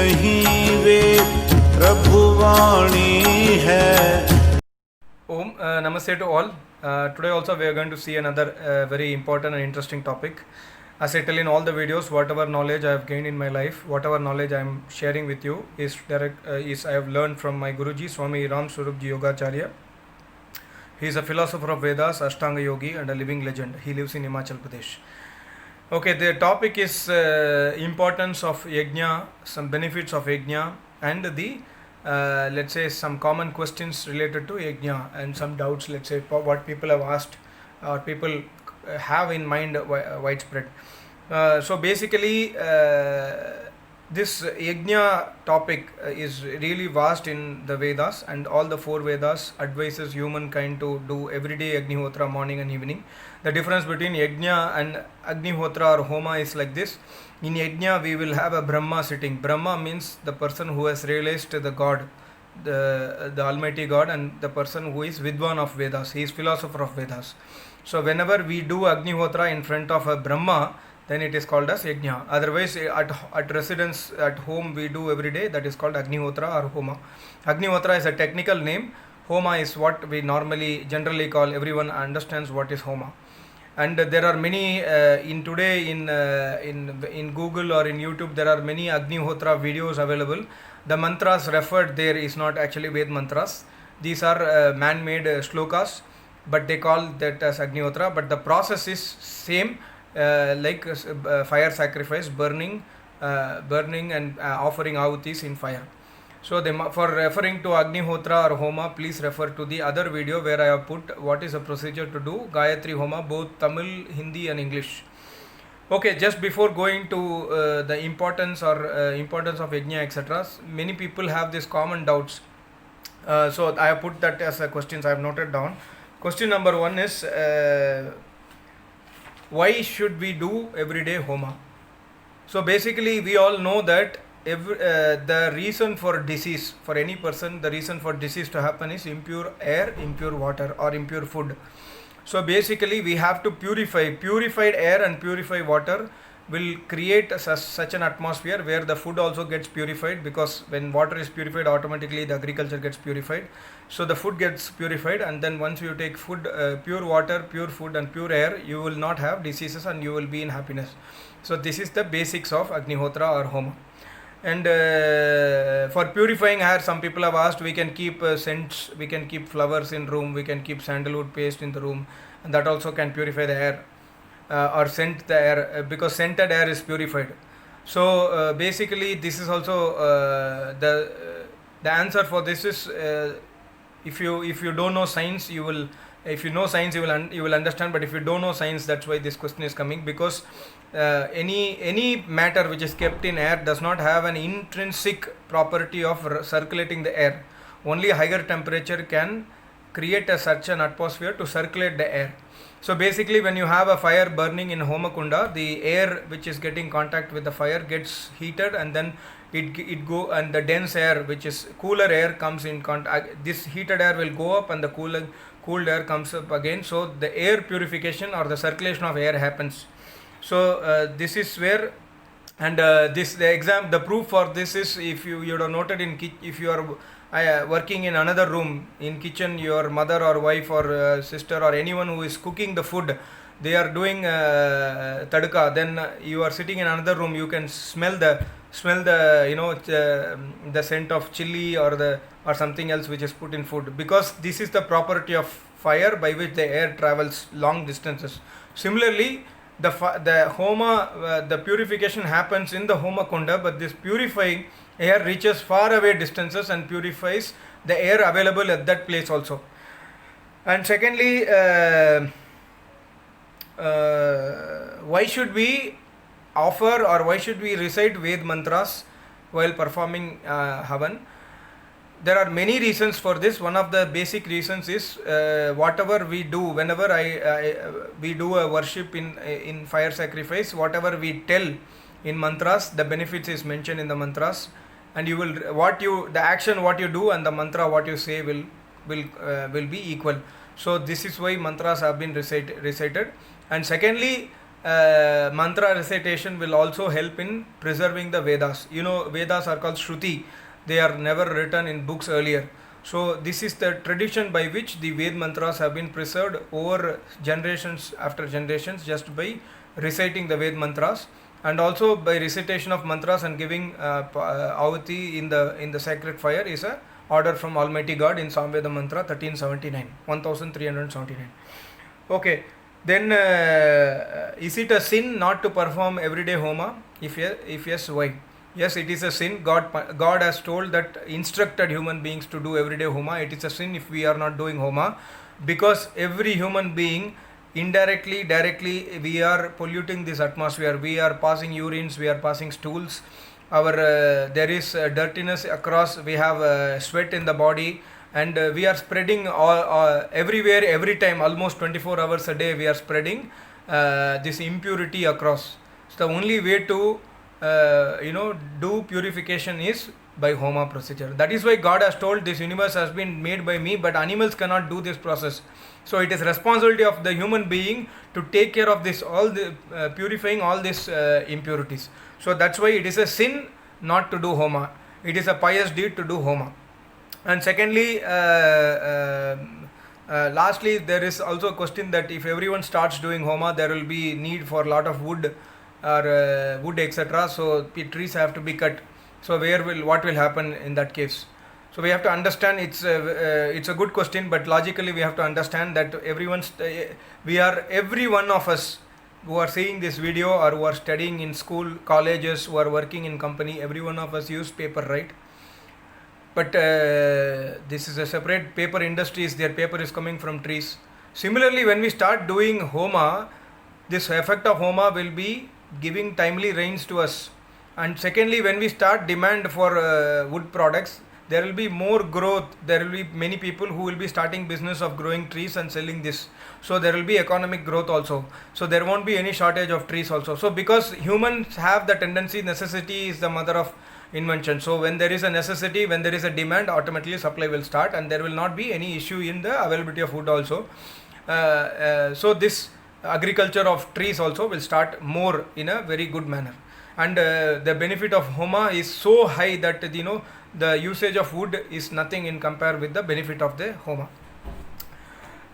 नहीं वे प्रभुवाणी है। Om Namaste to all. Today also we are going to see another very important and interesting topic. As I tell in all the videos, whatever knowledge I have gained in my life, whatever knowledge I am sharing with you is I have learned from my Guruji Swami Ram Swarupji Yogacharya. He is a philosopher of Vedas, Ashtanga Yogi and a living legend. He lives in Himachal Pradesh. Okay, the topic is importance of yajna, some benefits of yajna, and the let's say some common questions related to yajna and some doubts, let's say what people have asked or people have in mind widespread. So basically this yajna topic is really vast in the Vedas, and all the four Vedas advises humankind to do everyday Agnihotra morning and evening. The difference between yajna and Agnihotra or Homa is like this. In yajna we will have a Brahma sitting. Brahma means the person who has realized the God, the Almighty God, and the person who is Vidwan of Vedas. He is philosopher of Vedas. So whenever we do Agnihotra in front of a Brahma, then it is called as yajna. Otherwise at residence at home we do every day, that is called Agnihotra or Homa. Agnihotra is a technical name. Homa is what we normally generally call, everyone understands what is Homa. And there are many in today in Google or in YouTube there are many Agnihotra videos available. The mantras referred there is not actually Ved mantras. These are man-made shlokas, but they call that as Agnihotra. But the process is same, like fire sacrifice, burning and offering ahutis in fire. So for referring to Agnihotra or Homa, please refer to the other video where I have put what is the procedure to do Gayatri Homa, both Tamil, Hindi and English. Okay, just before going to the importance of yajna, etc., many people have these common doubts. So I have put that as a questions I have noted down. Question number 1 is why should we do everyday Homa? So basically we all know that the reason for disease, for any person, the reason for disease to happen is impure air, impure water or impure food. So basically we have to purified air and purified water will create such an atmosphere where the food also gets purified, because when water is purified automatically the agriculture gets purified. So the food gets purified, and then once you take food, pure water, pure food and pure air, you will not have diseases and you will be in happiness. So this is the basics of Agnihotra or Homa. And for purifying air, some people have asked, we can keep scents, we can keep flowers in room, we can keep sandalwood paste in the room, and that also can purify the air or scent the air, because scented air is purified. So basically this is also the answer for this is if you don't know science, you will, if you know science you will understand, but if you don't know science, that's why this question is coming, because any matter which is kept in air does not have an intrinsic property of circulating the air. Only higher temperature can create such an atmosphere to circulate the air. So basically when you have a fire burning in Homakunda, the air which is getting contact with the fire gets heated, and then it go, and the dense air, which is cooler air, comes in contact. This heated air will go up and the cooled air comes up again. So the air purification or the circulation of air happens. So this is where, and the proof for this is, if you would have noted if you are working in another room in kitchen, your mother or wife or sister or anyone who is cooking the food, they are doing tadka, then you are sitting in another room, you can smell the the scent of chili or something else which is put in food, because this is the property of fire by which the air travels long distances. Similarly, the Homa, the purification happens in the Homa Kunda, but this purifying air reaches far away distances and purifies the air available at that place also. And secondly, why should we offer or why should we recite Ved mantras while performing Havan? There are many reasons for this. One of the basic reasons is whatever we do, whenever we do a worship in fire sacrifice, whatever we tell in mantras, the benefits is mentioned in the mantras, and the action what you do and the mantra what you say will be equal. So this is why mantras have been recited. And secondly, mantra recitation will also help in preserving the Vedas. You know, Vedas are called Shruti. They are never written in books earlier. So this is the tradition by which the Ved mantras have been preserved over generations after generations, just by reciting the Ved mantras, and also by recitation of mantras and giving ahuti in the sacred fire is a order from Almighty God in Samveda Mantra 1379. Okay, then is it a sin not to perform everyday homa? If yes, why? Yes, it is a sin. God has told that instructed human beings to do everyday homa. It is a sin if we are not doing homa, because every human being, indirectly, directly, we are polluting this atmosphere. We are passing urines, we are passing stools. Our there is dirtiness across. We have sweat in the body, and we are spreading everywhere, every time, almost 24 hours a day. We are spreading this impurity across. So the only way to do purification is by homa procedure. That is why God has told this universe has been made by me, but animals cannot do this process. So it is responsibility of the human being to take care of this, all the purifying all these impurities. So that's why it is a sin not to do homa. It is a pious deed to do homa. And secondly, lastly, there is also a question that if everyone starts doing homa, there will be need for a lot of wood or wood, etc. So trees have to be cut. So what will happen in that case? So we have to understand, it's a good question, but logically we have to understand that every one of us who are seeing this video, or who are studying in school, colleges, who are working in company, every one of us use paper, right? But this is a separate paper industries. Their paper is coming from trees. Similarly, when we start doing homa, this effect of homa will be giving timely rains to us. And secondly, when we start demand for wood products, there will be more growth. There will be many people who will be starting business of growing trees and selling this. So there will be economic growth also. So there won't be any shortage of trees also. So because humans have the tendency, necessity is the mother of invention. So when there is a necessity, when there is a demand, automatically supply will start, and there will not be any issue in the availability of wood also. So this agriculture of trees also will start more in a very good manner. And the benefit of homa is so high that the usage of wood is nothing in compare with the benefit of the homa.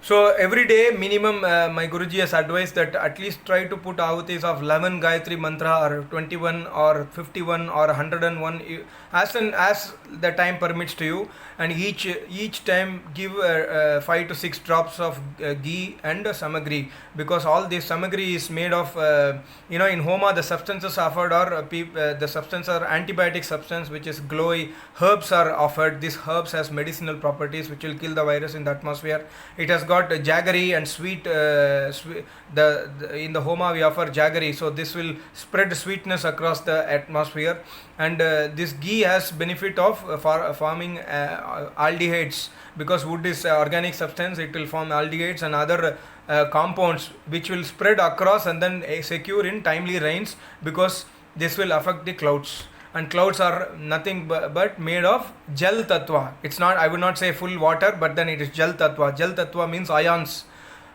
So every day minimum, my Guruji has advised that at least try to put ahutis of 11 Gayatri mantra, or 21 or 51 or 101, as the time permits to you, and each time give 5 to 6 drops of ghee and samagri, because all this samagri is made of in homa the substances offered are the substance are antibiotic substance, which is glowy. Herbs are offered. These herbs has medicinal properties which will kill the virus in the atmosphere. It has got jaggery and sweet, in the homa we offer jaggery, so this will spread sweetness across the atmosphere. And this ghee has benefit of forming aldehydes, because wood is organic substance. It will form aldehydes and other compounds which will spread across and then secure in timely rains, because this will affect the clouds. And clouds are nothing but made of gel tattva. It's not, I would not say full water, but then it is gel tattva. Gel tattva means ions.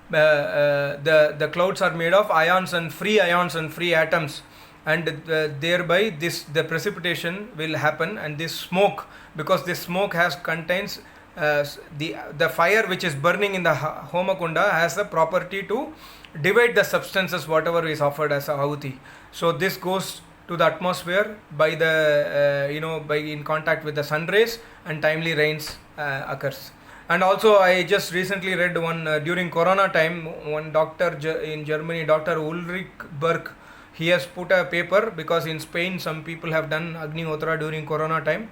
The clouds are made of ions and free atoms, and thereby the precipitation will happen. And this smoke, because this smoke contains the fire which is burning in the homakunda, has the property to divide the substances whatever is offered as a ahuti. So this goes to the atmosphere by the by in contact with the sun rays, and timely rains occurs. And also I just recently read one during corona time, one doctor in Germany, Dr. Ulrich Berg, he has put a paper, because in Spain some people have done Agnihotra during corona time,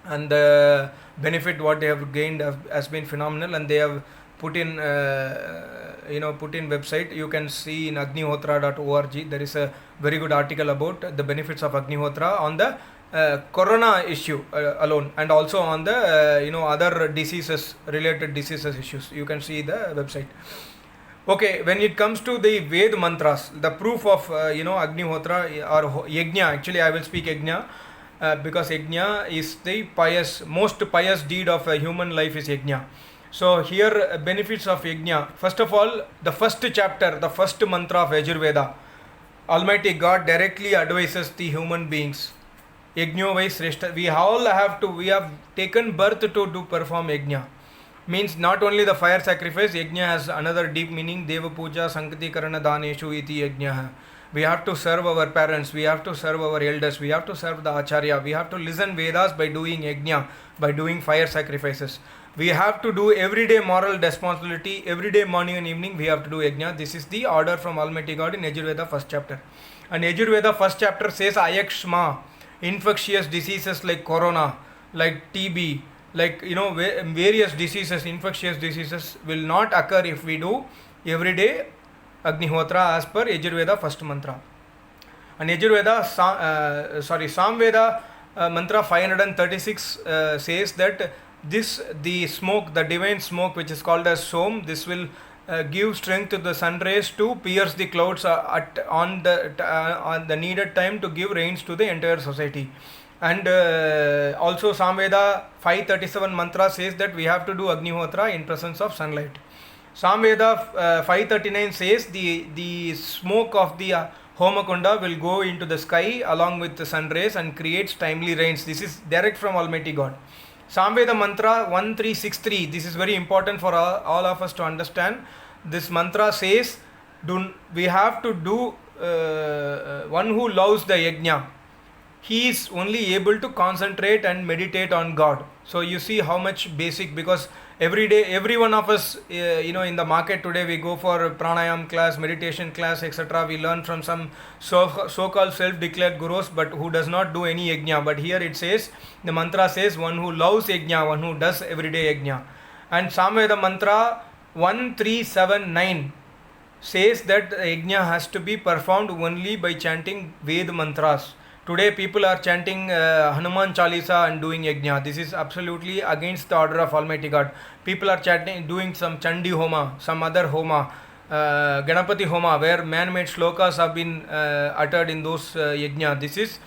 and the benefit what they have gained has been phenomenal, and they have put in website. You can see in agnihotra.org. There is a very good article about the benefits of Agnihotra on the corona issue alone, and also on the other diseases, related diseases issues. You can see the website. Okay, when it comes to the Ved mantras, the proof of Agnihotra or Yajna, actually I will speak Yajna, because Yajna is the most pious deed of a human life is Yajna. So here benefits of Yajna. First of all, the first chapter, the first mantra of Yajurveda, Almighty God directly advises the human beings. Yajno vai sreshta. We have taken birth to do perform yajna. Means not only the fire sacrifice, yajna has another deep meaning. Deva puja sankati karana daneshu iti yajna. We have to serve our parents, we have to serve our elders, we have to serve the acharya, we have to listen Vedas by doing yajna, by doing fire sacrifices. We have to do everyday moral responsibility, every day morning and evening we have to do yajna. This is the order from Almighty God in Yajurveda first chapter. And Yajurveda first chapter says Ayakshma, infectious diseases like corona, like TB, like various diseases, infectious diseases will not occur if we do everyday Agnihotra as per Yajurveda first mantra. And Yajurveda, Samveda mantra 536 says that the smoke, the divine smoke which is called as Som, this will give strength to the sun rays to pierce the clouds on the needed time to give rains to the entire society. And also Samveda 537 mantra says that we have to do Agnihotra in presence of sunlight. Samveda 539 says the smoke of the Homakunda will go into the sky along with the sun rays and creates timely rains. This is direct from Almighty God. Samveda mantra 1363, this is very important for all of us to understand. This mantra says we have to do one who loves the yajna, he is only able to concentrate and meditate on God. So you see how much basic, because every day every one of us in the market today we go for pranayam class, meditation class, etc. We learn from some so-called self-declared gurus, but who does not do any yajna. But here it says, the mantra says, one who loves yajna, one who does everyday yajna. And Samveda mantra 1379 says that yajna has to be performed only by chanting Ved mantras. Today people are chanting Hanuman Chalisa and doing yajna. This is absolutely against the order of Almighty God. People are chanting, doing some Chandi Homa, some other Homa, Ganapati Homa, where man-made shlokas have been uttered in those yajna. This is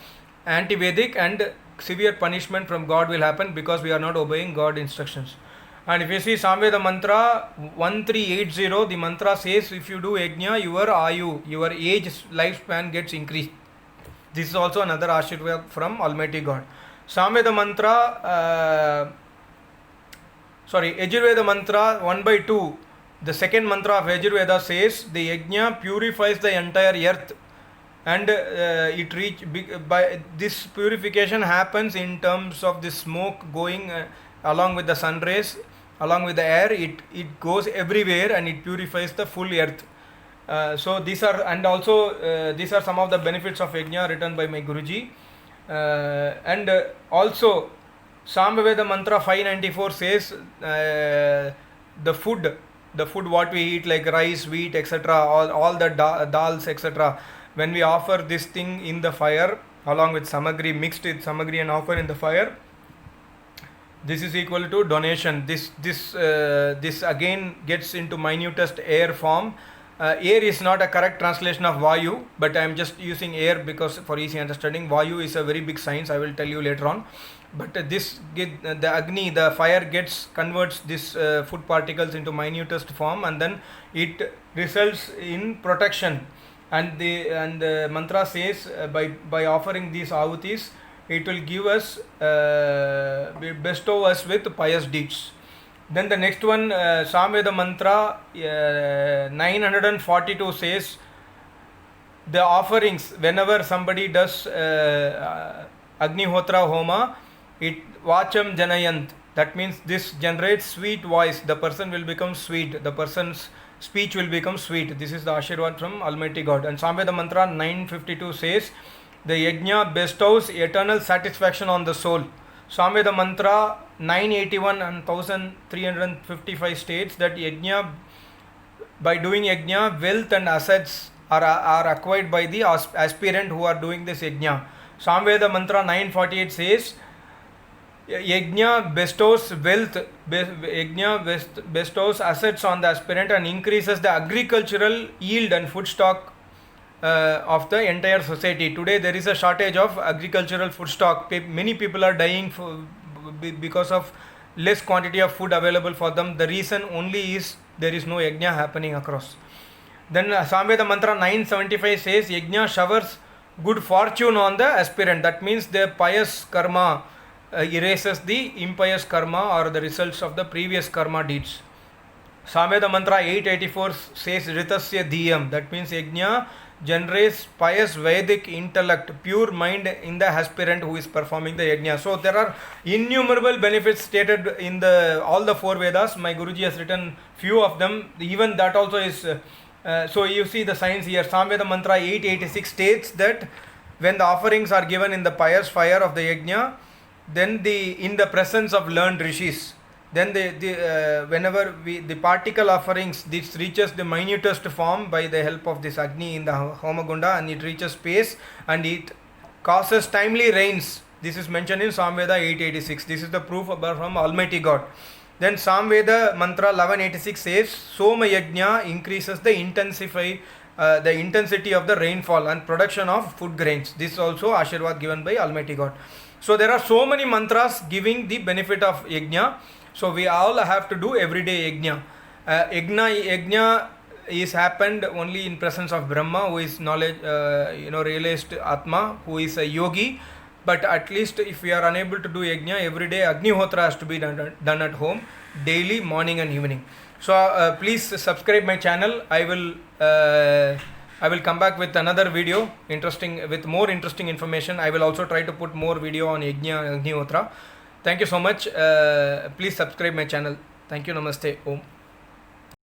anti-Vedic, and severe punishment from God will happen because we are not obeying God's instructions. And if you see Samveda mantra 1380, the mantra says if you do yajna, your ayu, your age, lifespan gets increased. This is also another Ashirvad from Almighty God. Samveda mantra, Yajurveda mantra 1/2. The second mantra of Yajurveda says the yajna purifies the entire earth, and by this purification happens in terms of the smoke going along with the sun rays, along with the air. It goes everywhere and it purifies the full earth. So these are some of the benefits of yajna written by my Guruji. And also Samveda mantra 594 says the food what we eat, like rice, wheat, etc., all the dals, etc., when we offer this thing in the fire along with samagri, mixed with samagri, and offer in the fire, this is equal to donation. This again gets into minutest air form. Air is not a correct translation of Vayu, but I am just using air because for easy understanding. Vayu is a very big science, I will tell you later on. But the Agni, the fire converts this food particles into minutest form, and then it results in protection. And the mantra says by offering these ahutis, it will give us, bestow us with pious deeds. Then the next one, Samveda mantra 942 says the offerings, whenever somebody does Agnihotra Homa, it Vacham Janayant. That means this generates sweet voice. The person will become sweet. The person's speech will become sweet. This is the Ashirvad from Almighty God. And Samveda mantra 952 says the yajna bestows eternal satisfaction on the soul. Samveda mantra 981 and 1355 states that yajna, by doing yajna, wealth and assets are acquired by the aspirant who are doing this yajna. Samveda mantra 948 says yajna bestows wealth, yajna bestows assets on the aspirant and increases the agricultural yield and food stock of the entire society. Today there is a shortage of agricultural food stock. Many people are dying because of less quantity of food available for them. The reason only is there is no yajna happening across. Then Samveda mantra 975 says Yajna showers good fortune on the aspirant. That means the pious karma erases the impious karma or the results of the previous karma deeds. Samveda mantra 884 says Ritasya Diyam. That means Yajna generates pious Vedic intellect, pure mind in the aspirant who is performing the Yajna. So there are innumerable benefits stated in the all the four Vedas. My Guruji has written few of them. Even that also is. So you see the signs here. Samveda mantra 886 states that when the offerings are given in the pious fire of the Yajna, then in the presence of learned rishis, then whenever the particle offerings, this reaches the minutest form by the help of this Agni in the Homagunda, and it reaches space and it causes timely rains. This is mentioned in Samveda 886. This is the proof from Almighty God. Then Samveda mantra 1186 says Soma Yajna increases the intensity of the rainfall and production of food grains. This is also Ashirwad given by Almighty God. So there are so many mantras giving the benefit of Yajna. So we all have to do everyday Yajna. Yajna is happened only in presence of Brahma, who is knowledge, realized Atma, who is a yogi. But at least if we are unable to do Yajna every day, Agnihotra has to be done at home, daily, morning and evening. So please subscribe my channel. I will come back with another video with more interesting information. I will also try to put more video on Yajna and Agnihotra. Thank you so much. Please subscribe my channel. Thank you. Namaste. Om.